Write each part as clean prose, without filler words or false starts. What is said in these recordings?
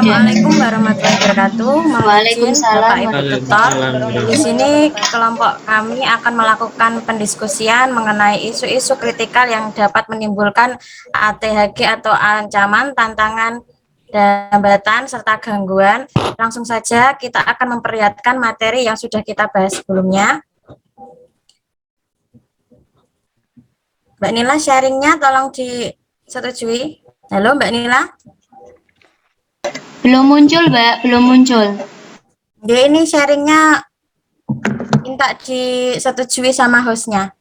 Assalamualaikum warahmatullahi wabarakatuh. Mohon izin Bapak Ibu Tutor. Di sini kelompok kami akan melakukan pendiskusian mengenai isu-isu kritikal yang dapat menimbulkan ATHG atau ancaman, tantangan, dan hambatan serta gangguan. Langsung saja kita akan memperlihatkan materi yang sudah kita bahas sebelumnya. Mbak Nila, sharingnya tolong disetujui. Halo Mbak Nila. Belum muncul, Mbak, belum muncul. Dia ini sharingnya minta disetujui sama hostnya.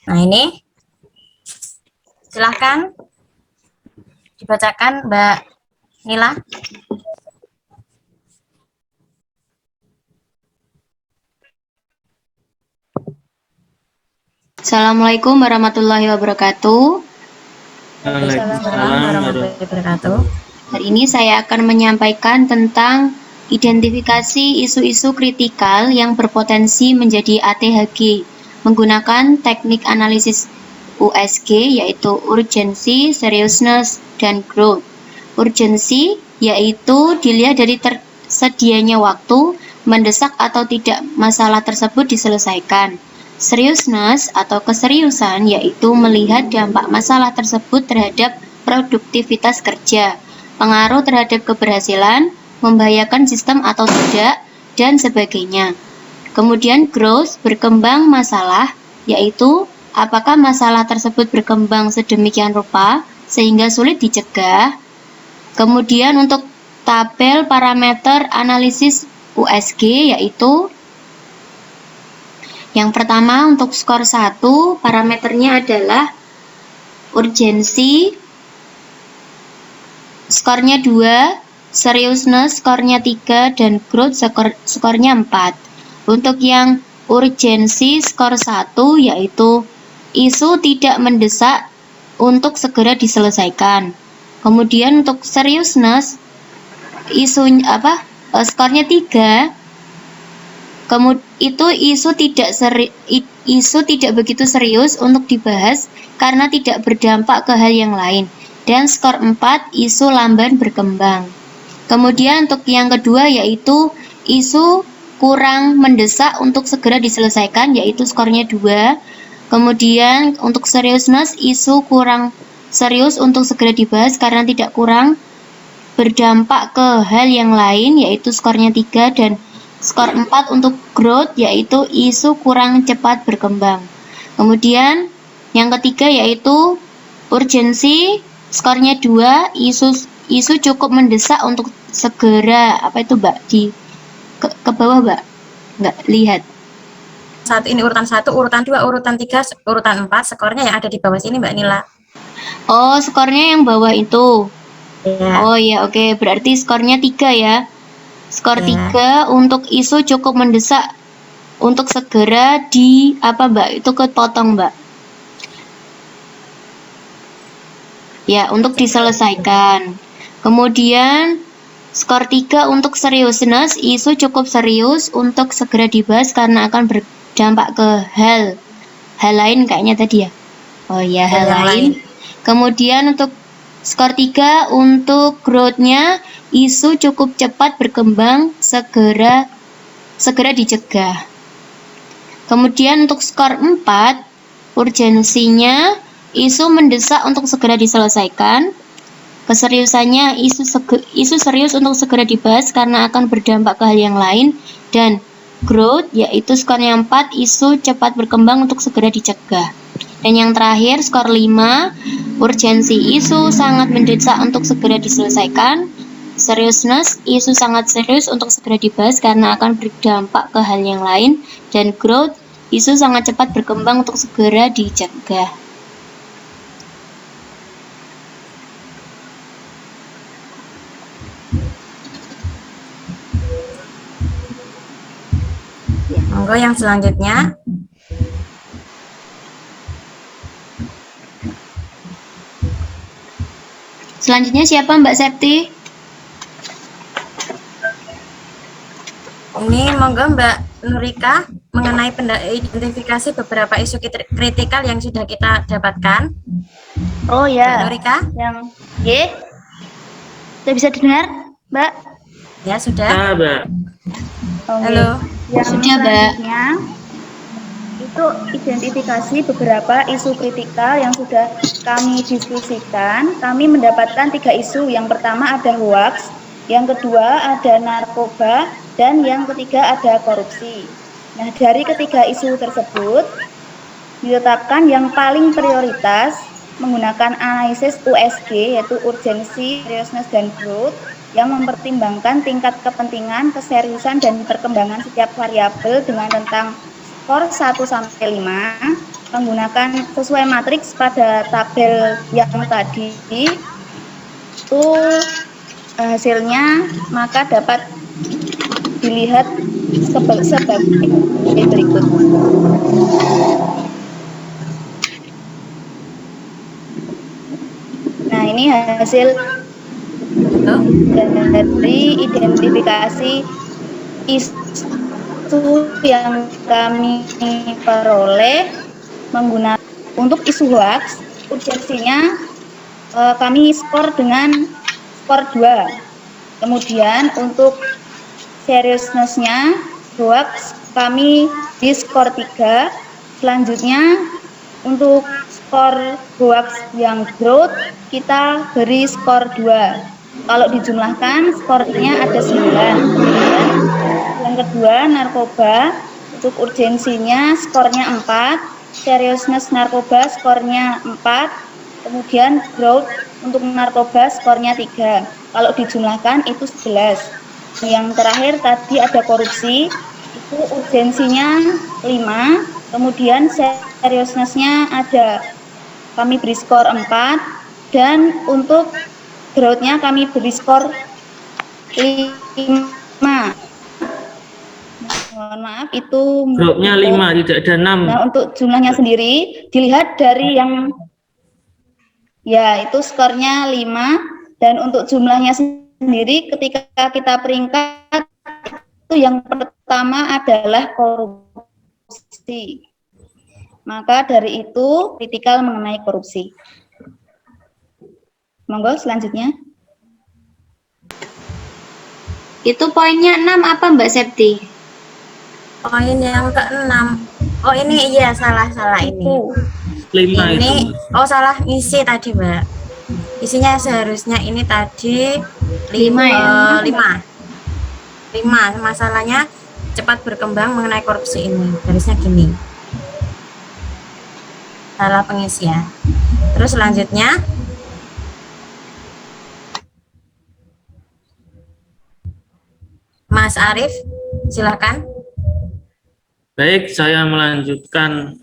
Nah ini, silahkan dibacakan Mbak Nila. Assalamualaikum warahmatullahi wabarakatuh. Waalaikumsalam warahmatullahi wabarakatuh. Hari ini saya akan menyampaikan tentang identifikasi isu-isu kritikal yang berpotensi menjadi ATHG menggunakan teknik analisis USG, yaitu urgency, seriousness, dan growth. Urgency yaitu dilihat dari tersedianya waktu, mendesak atau tidak masalah tersebut diselesaikan. Seriousness atau keseriusan yaitu melihat dampak masalah tersebut terhadap produktivitas kerja, pengaruh terhadap keberhasilan, membahayakan sistem atau tidak, dan sebagainya. Kemudian growth, berkembang masalah, yaitu apakah masalah tersebut berkembang sedemikian rupa sehingga sulit dicegah. Kemudian untuk tabel parameter analisis USG yaitu yang pertama untuk skor 1, parameternya adalah urgensi, skornya 2, seriousness skornya 3, dan growth skornya 4. Untuk yang urgensi skor 1 yaitu isu tidak mendesak untuk segera diselesaikan. Kemudian untuk seriousness skornya 3. Itu isu tidak begitu serius untuk dibahas karena tidak berdampak ke hal yang lain. Dan skor 4, isu lamban berkembang. Kemudian untuk yang kedua yaitu isu kurang mendesak untuk segera diselesaikan, yaitu skornya 2. Kemudian untuk seriousness, isu kurang serius untuk segera dibahas karena tidak kurang berdampak ke hal yang lain, yaitu skornya 3. Dan skor 4 untuk growth yaitu isu kurang cepat berkembang. Kemudian yang ketiga yaitu urgensi, skornya 2, isu cukup mendesak untuk segera ke bawah, Mbak. Nggak lihat. Ini urutan 1, urutan 2, urutan 3, urutan 4, skornya yang ada di bawah sini Mbak Nila. Oh, skornya yang bawah itu. Ya. Oh ya, oke. Berarti skornya 3 ya. Skor 3 untuk isu cukup mendesak untuk segera Mbak? Itu kepotong, Mbak. Ya, untuk diselesaikan. Kemudian skor 3 untuk seriousness, isu cukup serius untuk segera dibahas karena akan berdampak ke hal lain kayaknya tadi ya. Oh ya, hal lain. Kemudian untuk skor 3 untuk growth-nya, isu cukup cepat berkembang, segera dicegah. Kemudian untuk skor 4, urgensinya, isu mendesak untuk segera diselesaikan. Keseriusannya, isu serius untuk segera dibahas karena akan berdampak ke hal yang lain. Dan growth, yaitu skornya 4, isu cepat berkembang untuk segera dicegah. Dan yang terakhir, skor 5, urgensi, isu sangat mendesak untuk segera diselesaikan. Seriousness, isu sangat serius untuk segera dibahas karena akan berdampak ke hal yang lain. Dan growth, isu sangat cepat berkembang untuk segera dicegah. Monggo yang selanjutnya. Selanjutnya siapa, Mbak Septi? Ini monggo Mbak Nurika. mengenai identifikasi beberapa isu kritikal yang sudah kita dapatkan. Oh Mbak ya, Nurika? yang Y. Sudah bisa didengar, Mbak? Ya, sudah. Ah, Mbak. Oke. Halo. Yang Sudah, Mbak. selanjutnya itu identifikasi beberapa isu kritikal yang sudah kami diskusikan. Kami mendapatkan 3 isu. Yang pertama ada hoax, yang kedua ada narkoba, dan yang ketiga ada korupsi. Nah, dari ketiga isu tersebut ditetapkan yang paling prioritas menggunakan analisis USG, yaitu urgensi, seriousness, dan growth, yang mempertimbangkan tingkat kepentingan, keseriusan, dan perkembangan setiap variabel dengan rentang skor 1-5, menggunakan sesuai matriks pada tabel yang tadi. Itu hasilnya maka dapat dilihat sebagai berikut. Nah, ini hasil dari identifikasi isu yang kami peroleh menggunakan. Untuk isu hoax, urgensinya kami skor dengan skor 2. Kemudian untuk seriousness-nya hoax kami di skor 3. Selanjutnya untuk skor hoax yang growth kita beri skor 2. Kalau dijumlahkan skornya ada 9. Yang kedua narkoba, untuk urgensinya skornya 4, seriousness narkoba skornya 4, kemudian growth untuk narkoba skornya 3. Kalau dijumlahkan itu 11. Yang terakhir tadi ada korupsi, itu urgensinya 5, kemudian seriousness-nya ada kami beri skor 4, dan untuk growth-nya kami beri skor 5. Mohon maaf, itu Grupnya 5, tidak ada 6. Nah, untuk jumlahnya sendiri dilihat dari yang ya itu skornya 5, dan untuk jumlahnya sendiri ketika kita peringkat itu yang pertama adalah korupsi. Maka dari itu kritikal mengenai korupsi. Monggo selanjutnya. Itu poinnya 6 apa Mbak Septi? Poin yang ke-6. Oh, ini iya salah ini. 5 Ini itu. oh salah isi tadi, Mbak. Isinya seharusnya ini tadi 5 ya? 5. Masalahnya cepat berkembang mengenai korupsi ini. Harusnya gini. Salah pengisian. Terus selanjutnya Mas Arief, silakan. Baik, saya melanjutkan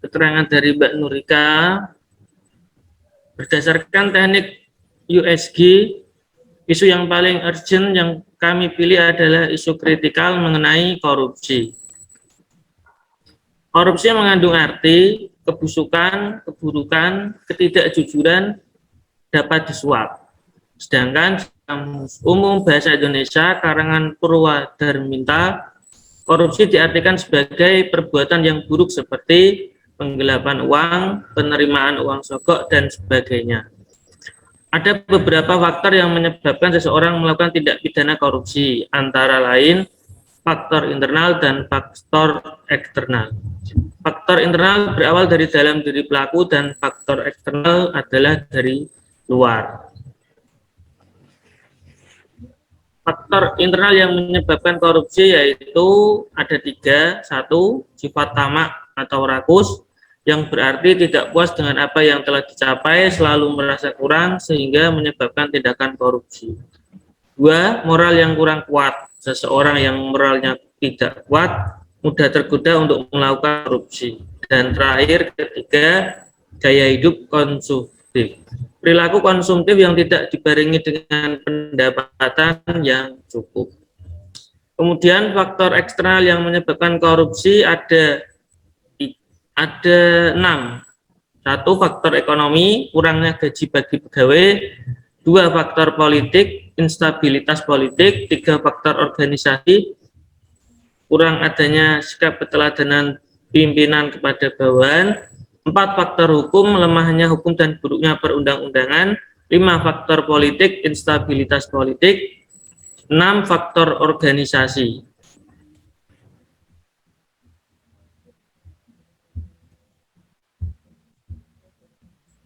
keterangan dari Mbak Nurika. Berdasarkan teknik USG, isu yang paling urgent yang kami pilih adalah isu kritikal mengenai korupsi. Korupsi mengandung arti kebusukan, keburukan, ketidakjujuran dapat disuap. Sedangkan Kamus Umum Bahasa Indonesia karangan Purwadarminta, korupsi diartikan sebagai perbuatan yang buruk seperti penggelapan uang, penerimaan uang sogok, dan sebagainya. Ada beberapa faktor yang menyebabkan seseorang melakukan tindak pidana korupsi, antara lain faktor internal dan faktor eksternal. Faktor internal berawal dari dalam diri pelaku dan faktor eksternal adalah dari luar. Faktor internal yang menyebabkan korupsi yaitu ada 3. 1. Sifat tamak atau rakus, yang berarti tidak puas dengan apa yang telah dicapai, selalu merasa kurang sehingga menyebabkan tindakan korupsi. 2. Moral yang kurang kuat, seseorang yang moralnya tidak kuat mudah tergoda untuk melakukan korupsi. Dan terakhir, ketiga, gaya hidup konsumtif, perilaku konsumtif yang tidak dibarengi dengan pendapatan yang cukup. Kemudian faktor eksternal yang menyebabkan korupsi ada 6. 1. Faktor ekonomi, kurangnya gaji bagi pegawai. 2. Faktor politik, instabilitas politik. 3. Faktor organisasi, kurang adanya sikap keteladanan pimpinan kepada bawahan. 4 faktor hukum, lemahnya hukum dan buruknya perundang-undangan. 5 faktor politik, instabilitas politik. 6 faktor organisasi.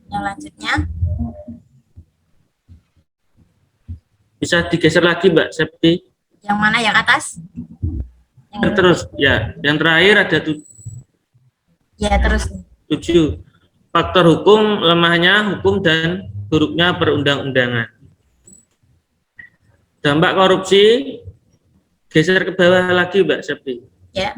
Yang lanjutnya, Bisa digeser lagi Mbak Septi. yang mana yang atas? Terus ya, yang terakhir ada Ya, terus. 7 faktor hukum, lemahnya hukum dan buruknya perundang-undangan. Dampak korupsi, geser ke bawah lagi Mbak Septi. Ya.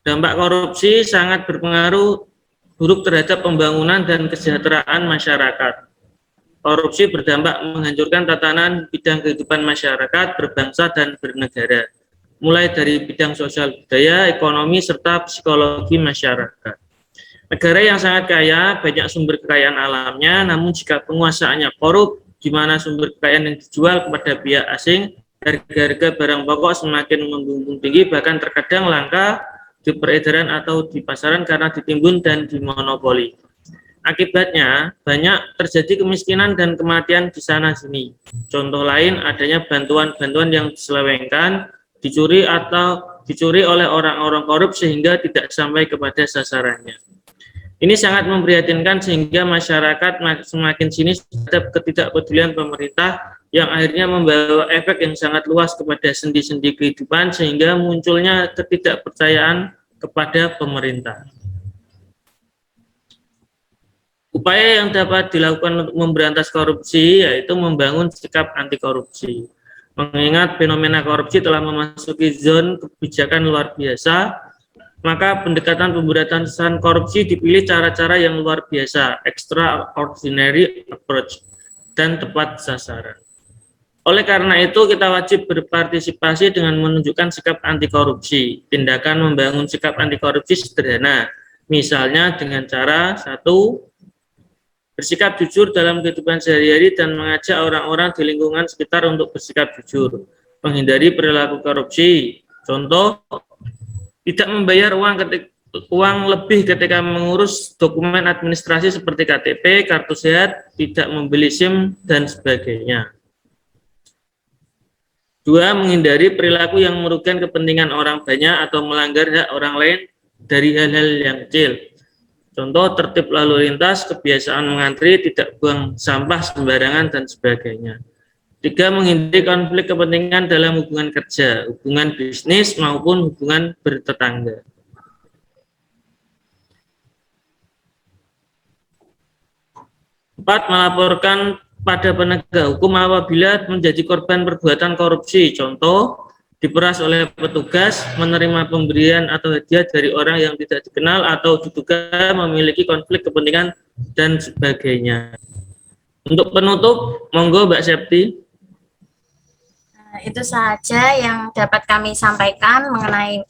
Dampak korupsi sangat berpengaruh buruk terhadap pembangunan dan kesejahteraan masyarakat. Korupsi berdampak menghancurkan tatanan bidang kehidupan masyarakat, berbangsa, dan bernegara, mulai dari bidang sosial budaya, ekonomi, serta psikologi masyarakat. Negara yang sangat kaya, banyak sumber kekayaan alamnya, namun jika penguasaannya korup, di mana sumber kekayaan yang dijual kepada pihak asing, harga-harga barang pokok semakin membumbung tinggi, bahkan terkadang langka di peredaran atau di pasaran karena ditimbun dan dimonopoli. Akibatnya, banyak terjadi kemiskinan dan kematian di sana-sini. Contoh lain, adanya bantuan-bantuan yang diselewengkan, dicuri oleh orang-orang korup sehingga tidak sampai kepada sasarannya. Ini sangat memprihatinkan sehingga masyarakat semakin sinis terhadap ketidakpedulian pemerintah yang akhirnya membawa efek yang sangat luas kepada sendi-sendi kehidupan sehingga munculnya ketidakpercayaan kepada pemerintah. Upaya yang dapat dilakukan untuk memberantas korupsi yaitu membangun sikap anti korupsi. Mengingat fenomena korupsi telah memasuki zona kebijakan luar biasa, maka pendekatan pemberantasan korupsi dipilih cara-cara yang luar biasa, extraordinary approach, dan tepat sasaran. Oleh karena itu, kita wajib berpartisipasi dengan menunjukkan sikap anti korupsi. Tindakan membangun sikap anti korupsi sederhana, misalnya dengan cara 1. Bersikap jujur dalam kehidupan sehari-hari dan mengajak orang-orang di lingkungan sekitar untuk bersikap jujur. Menghindari perilaku korupsi. Contoh, tidak membayar uang lebih ketika mengurus dokumen administrasi seperti KTP, kartu sehat, tidak membeli SIM, dan sebagainya. 2. Menghindari perilaku yang merugikan kepentingan orang banyak atau melanggar hak orang lain dari hal-hal yang kecil. Contoh, tertib lalu lintas, kebiasaan mengantri, tidak buang sampah sembarangan, dan sebagainya. 3. Menghindari konflik kepentingan dalam hubungan kerja, hubungan bisnis, maupun hubungan bertetangga. 4. Melaporkan pada penegak hukum apabila menjadi korban perbuatan korupsi. Contoh, diperas oleh petugas, menerima pemberian atau hadiah dari orang yang tidak dikenal, atau diduga memiliki konflik kepentingan, dan sebagainya. Untuk penutup, monggo Mbak Septi. Itu saja yang dapat kami sampaikan mengenai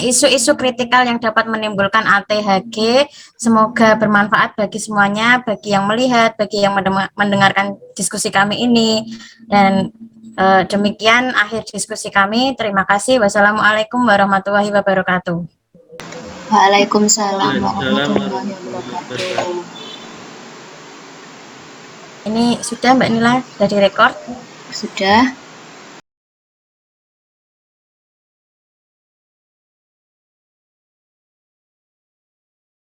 isu-isu kritikal yang dapat menimbulkan ATHG. Semoga bermanfaat bagi semuanya, bagi yang melihat, bagi yang mendengarkan diskusi kami ini. Dan demikian akhir diskusi kami. Terima kasih. Wassalamualaikum warahmatullahi wabarakatuh. Waalaikumsalam warahmatullahi wabarakatuh. Ini sudah Mbak Nila, sudah direkord? Sudah.